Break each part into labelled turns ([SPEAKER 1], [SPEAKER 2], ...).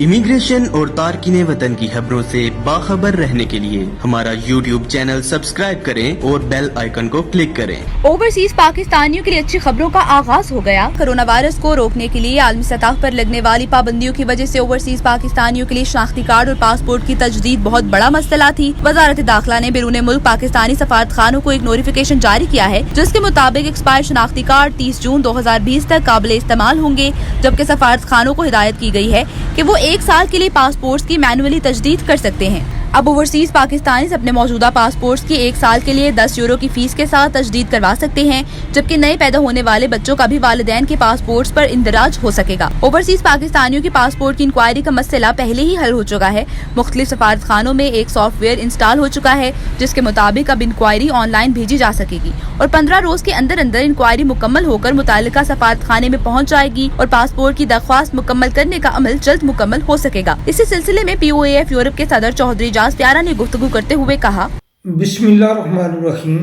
[SPEAKER 1] Immigration और तारकीन वतन की खबरों से बाखबर रहने के लिए हमारा YouTube चैनल सब्सक्राइब करें और बेल आइकन को क्लिक करें।
[SPEAKER 2] ओवरसीज पाकिस्तानियों के लिए अच्छी खबरों का आगाज हो गया। कोरोना वायरस को रोकने के लिए आलमी सतह पर लगने वाली पाबंदियों की वजह से ओवरसीज पाकिस्तानियों के लिए शनाख्ती कार्ड और पासपोर्ट की तजदीद बहुत बड़ा मसला थी। वजारत दाखिला ने बैरून मुल्क पाकिस्तानी सफारत खानों को एक नोटिफिकेशन जारी किया है, जिसके मुताबिक एक्सपायर शनाख्ती कार्ड 30 जून 2020 तक काबिल इस्तेमाल होंगे, जबकि सफारत खानों को हिदायत की गई है कि वो 1 साल के लिए पासपोर्ट्स की मैनुअली तजदीद कर सकते हैं। अब ओवरसीज पाकिस्तानी अपने मौजूदा पासपोर्ट्स की 1 साल के लिए 10 यूरो की फीस के साथ तजदीद करवा सकते हैं, जबकि नए पैदा होने वाले बच्चों का भी वालिदैन के पासपोर्ट्स पर इंदराज हो सकेगा। ओवरसीज पाकिस्तानियों के पासपोर्ट की इंक्वायरी का मसला पहले ही हल हो चुका है। मुख्तलिफ सफारत खानों में एक सॉफ्टवेयर इंस्टॉल हो चुका है, जिसके मुताबिक अब इंक्वायरी ऑनलाइन भेजी जा सकेगी और 15 रोज के अंदर अंदर इंक्वायरी मुकम्मल होकर मुतालिका सफारत खाने में पहुंच जाएगी और पासपोर्ट की दरख्वास्त मुकम्मल करने का अमल जल्द मुकम्मल हो सकेगा। इसी सिलसिले में POAF यूरोप के सदर चौधरी प्यारा ने गुफ्तगू करते हुए कहा,
[SPEAKER 3] बिस्मिल्लाहिर्रहमानिर्रहीम।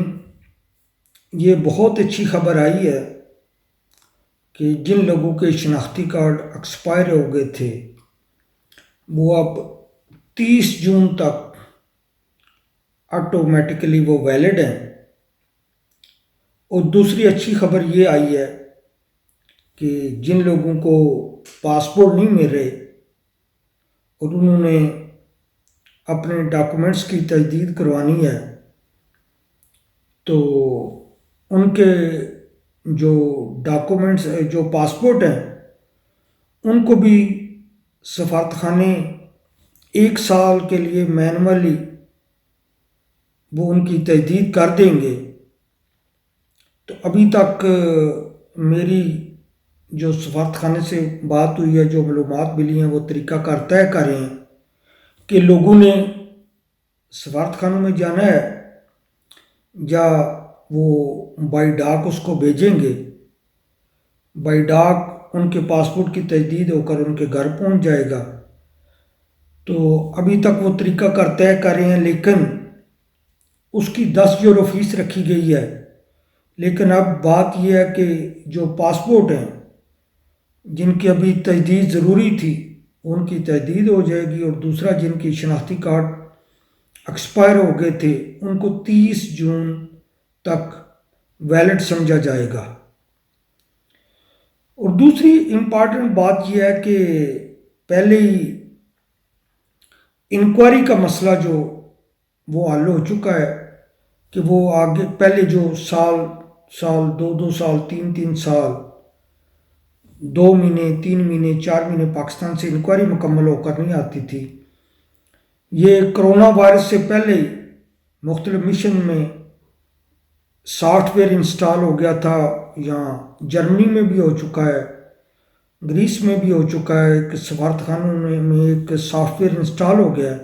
[SPEAKER 3] ये बहुत अच्छी खबर आई है कि जिन लोगों के शनाख्ती कार्ड एक्सपायर हो गए थे वो अब 30 जून तक ऑटोमेटिकली वो वैलिड हैं। और दूसरी अच्छी खबर ये आई है कि जिन लोगों को पासपोर्ट नहीं मिल रहे और उन्होंने अपने डॉक्यूमेंट्स की तजदीद करवानी है तो उनके जो डॉक्यूमेंट्स जो पासपोर्ट हैं उनको भी सफारत खाने 1 साल के लिए मैनुअली वो उनकी तजदीद कर देंगे। तो अभी तक मेरी जो सफारत खाने से बात हुई है, जो मालूमात मिली हैं, वो तरीक़ाकार तय कर रहे हैं कि लोगों ने सफारत खानों में जाना है या वो बाई डाक उसको भेजेंगे। बाई डाक उनके पासपोर्ट की तजदीद होकर उनके घर पहुंच जाएगा। तो अभी तक वो तरीक़ाकार तय कर रहे हैं, लेकिन उसकी 10 यूरो फीस रखी गई है। लेकिन अब बात यह है कि जो पासपोर्ट हैं जिनकी अभी तजदीद ज़रूरी थी उनकी तजदीद हो जाएगी, और दूसरा जिनकी शनाख्ती कार्ड एक्सपायर हो गए थे उनको 30 जून तक वैलिड समझा जाएगा। और दूसरी इम्पॉर्टेंट बात यह है कि पहले ही इंक्वायरी का मसला जो वो हल हो चुका है कि वो आगे पहले जो साल 2 साल 3 साल 2 महीने 3 महीने 4 महीने पाकिस्तान से इंक्वायरी मुकम्मल होकर नहीं आती थी। ये कोरोना वायरस से पहले ही मुख्तलिफ मिशन में सॉफ्टवेयर इंस्टॉल हो गया था। यहाँ जर्मनी में भी हो चुका है, ग्रीस में भी हो चुका है कि सफारत खानों में एक सॉफ्टवेयर इंस्टॉल हो गया है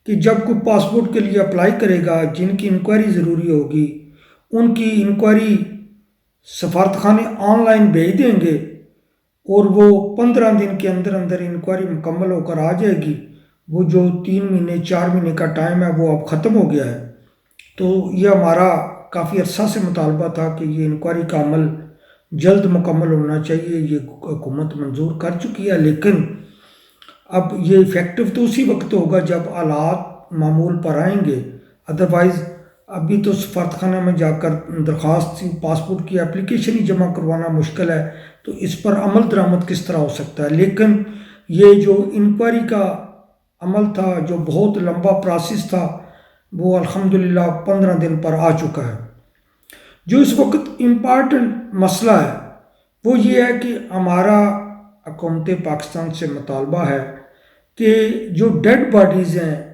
[SPEAKER 3] कि जब कोई पासपोर्ट के लिए अप्लाई करेगा, जिनकी इंक्वायरी ज़रूरी होगी उनकी इंक्वायरी सफारत खाने ऑनलाइन भेज देंगे और वो 15 दिन के अंदर अंदर इंक्वायरी मुकम्मल होकर आ जाएगी। वो जो 3 महीने 4 महीने का टाइम है वो अब ख़त्म हो गया है। तो ये हमारा काफ़ी अरसा से मुतालबा था कि ये इंक्वायरी का अमल जल्द मुकम्मल होना चाहिए। ये हुकूमत मंजूर कर चुकी है, लेकिन अब ये इफ़ेक्टिव तो उसी वक्त होगा जब हालात मामूल पर आएंगे। अदरवाइज़ अभी तो सफारतखाना में जाकर दरख्वास्त पासपोर्ट की एप्लीकेशन ही जमा करवाना मुश्किल है, तो इस पर अमल दरामद किस तरह हो सकता है। लेकिन ये जो इंक्वायरी का अमल था, जो बहुत लंबा प्रोसेस था, वो अल्हम्दुलिल्लाह 15 दिन पर आ चुका है। जो इस वक्त इम्पॉर्टेंट मसला है वो ये है कि हमारा हुकूमत पाकिस्तान से मुतालबा है कि जो डेड बॉडीज़ हैं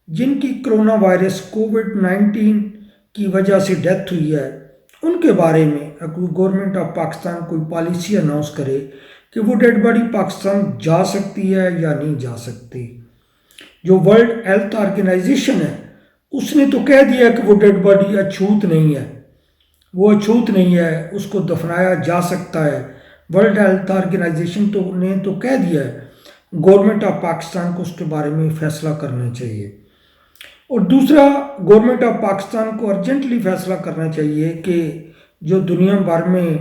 [SPEAKER 3] जिनकी कोरोना वायरस कोविड-19 की वजह से डेथ हुई है, उनके बारे में गवर्नमेंट ऑफ पाकिस्तान कोई पॉलिसी अनाउंस करे कि वो डेड बॉडी पाकिस्तान जा सकती है या नहीं जा सकती। जो वर्ल्ड हेल्थ ऑर्गेनाइजेशन है उसने तो कह दिया कि वो डेड बॉडी अछूत नहीं है, वो अछूत नहीं है, उसको दफनाया जा सकता है। वर्ल्ड हेल्थ ऑर्गेनाइजेशन ने तो कह दिया है। गवर्नमेंट ऑफ पाकिस्तान को उसके बारे में फ़ैसला करना चाहिए। और दूसरा, गवर्नमेंट ऑफ पाकिस्तान को अर्जेंटली फ़ैसला करना चाहिए कि जो दुनिया भर में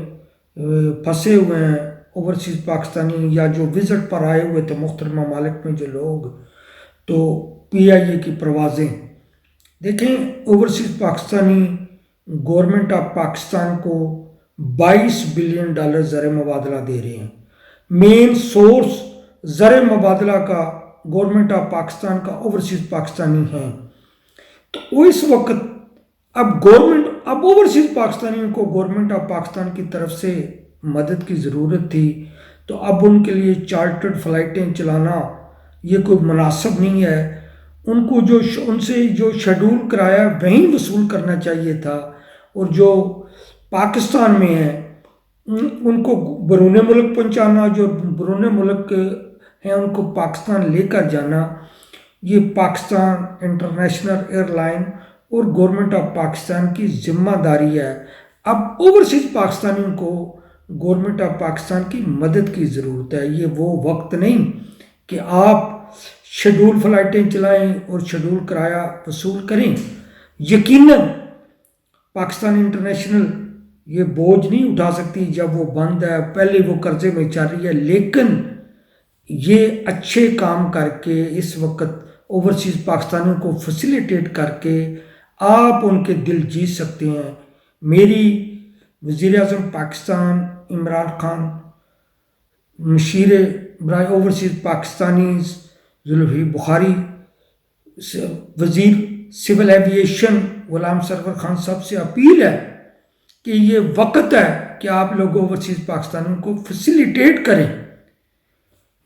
[SPEAKER 3] फंसे हुए हैं اوورسیز پاکستانی یا جو وزٹ پر آئے ہوئے تھے مختلف ممالک میں جو لوگ، تو پی آئی اے کی پروازیں دیکھیں، overseas Pakistani government of Pakistan کو $22 بلین زر مبادلہ دے رہے ہیں۔ مین سورس زر مبادلہ کا گورنمنٹ آف پاکستان کا اوورسیز پاکستانی ہیں، تو اس وقت اب اوورسیز پاکستانیوں کو گورنمنٹ آف پاکستان کی طرف سے مدد کی ضرورت تھی، تو اب ان کے لیے چارٹرڈ فلائٹیں چلانا یہ کوئی مناسب نہیں ہے۔ ان کو ان سے جو شیڈول کرایہ وہیں وصول کرنا چاہیے تھا، اور جو پاکستان میں ہیں ان کو بیرون ملک پہنچانا، جو بیرون ملک ہیں ان کو پاکستان لے کر جانا، یہ پاکستان انٹرنیشنل ایئر لائن اور گورنمنٹ آف پاکستان کی ذمہ داری ہے۔ اب اوورسیز پاکستانیوں کو گورنمنٹ آف پاکستان کی مدد کی ضرورت ہے۔ یہ وہ وقت نہیں کہ آپ شیڈول فلائٹیں چلائیں اور شیڈول کرایہ وصول کریں۔ یقیناً پاکستان انٹرنیشنل یہ بوجھ نہیں اٹھا سکتی جب وہ بند ہے، پہلے وہ قرضے میں چل رہی ہے، لیکن یہ اچھے کام کر کے اس وقت اوورسیز پاکستانیوں کو فیسیلیٹیٹ کر کے آپ ان کے دل جیت سکتے ہیں۔ میری وزیر اعظم پاکستان عمران خان، مشیر برائے اوورسیز پاکستانی زلفی بخاری، وزیر سول ایویشن غلام سرور خان صاحب سے اپیل ہے کہ یہ وقت ہے کہ آپ لوگ اوورسیز پاکستانیوں کو فیسیلیٹیٹ کریں۔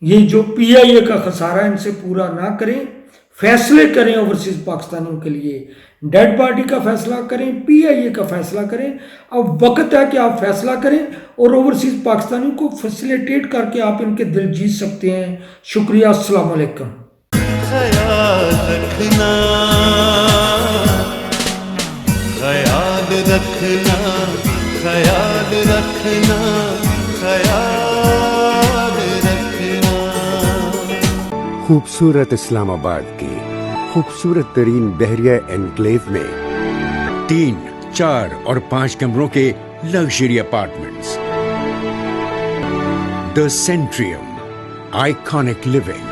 [SPEAKER 3] یہ جو پی آئی اے کا خسارہ ان سے پورا نہ کریں، فیصلے کریں اوورسیز پاکستانیوں کے لیے، ڈیڈ باڈی کا فیصلہ کریں، پی آئی اے کا فیصلہ کریں۔ اب وقت ہے کہ آپ فیصلہ کریں اور اوورسیز پاکستانیوں کو فیسیلیٹیٹ کر کے آپ ان کے دل جیت سکتے ہیں۔ شکریہ، السلام علیکم۔
[SPEAKER 4] خیال رکھنا، خیال رکھنا، خیال رکھنا، خیال رکھنا۔
[SPEAKER 5] خوبصورت اسلام آباد کی خوبصورت ترین بحریہ انکلیو میں 3، 4 اور 5 کمروں کے لگژری اپارٹمنٹس۔ دی سینٹریم، آئیکانک لیونگ،